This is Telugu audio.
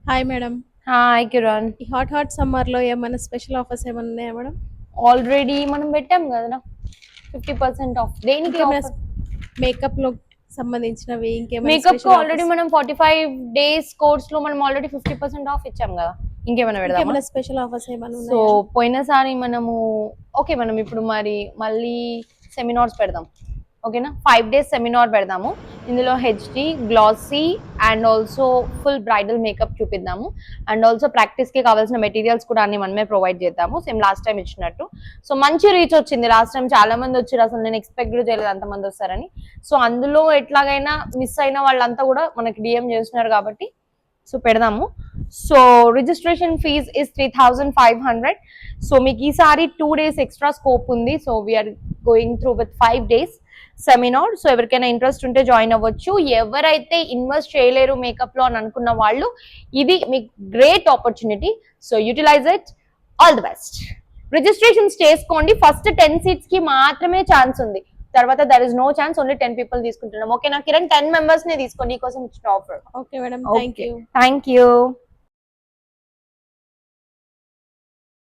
Hi madam. హాయ్ కిరణ్. ఈ హాట్ సమ్మర్ లో ఏమైనా స్పెషల్ ఆఫర్స్ ఏమైనా ఉన్నాయా మేడం? ఆల్రెడీ మనం పెట్టాం కదా 50% ఆఫ్. దేనికి ఇంకేమైనా ఆఫర్? మేకప్ లో సంబంధించినవి ఇంకేమైనా మేకప్ కు స్పెషల్ ఆల్రెడీ ఆఫర్స్? మనం 45 డేస్ కోర్స్ లో మనం ఆల్రెడీ 50% ఆఫ్ ఇచ్చాం కదా. ఇంకేమైనా పెడదామా? ఇంకేమైనా స్పెషల్ ఆఫర్స్ ఏమైనా సో ఉన్నాయా? పోయినసారి మనము ఓకే మనం ఇప్పుడు మళ్ళీ సెమినార్స్ పెడదాం. ఓకేనా, 5 days సెమినార్ పెడదాము. ఇందులో HD glossy and also full bridal makeup చూపిద్దాము. అండ్ ఆల్సో ప్రాక్టీస్కి కావాల్సిన మెటీరియల్స్ కూడా అన్ని మనమే ప్రొవైడ్ చేద్దాము, సేమ్ లాస్ట్ టైం ఇచ్చినట్టు. సో మంచి రీచ్ వచ్చింది. లాస్ట్ టైం చాలా మంది వచ్చారు, అసలు నేను ఎక్స్పెక్ట్ కూడా చేయలేదు అంతమంది వస్తారని. సో అందులో ఎట్లాగైనా మిస్ అయిన వాళ్ళంతా కూడా మనకి డిఎం చేస్తున్నారు కాబట్టి సో పెడదాము. So registration fee is 3500. So మీకు ఈసారి 2 days ఎక్స్ట్రా స్కోప్ ఉంది. So we're going through with 5 days seminar. So ఎవరికైనా ఇంట్రెస్ట్ ఉంటే జాయిన్ అవ్వచ్చు. ఎవరైతే ఇన్వెస్ట్ చేయలేరు మేకప్ లో అని అనుకున్న వాళ్ళు, ఇది మీకు great opportunity. So utilise it. All the best. Registrations చేసుకోండి. ఫస్ట్ 10 seats కి మాత్రమే ఛాన్స్ ఉంది, తర్వాత there is no chance. Only 10 people తీసుకుంటున్నాం. ఓకేనా కిరణ్? 10 members నే తీసుకోండి, కోసం ఇచ్చిన offer. Okay madam, thank you. Thank you.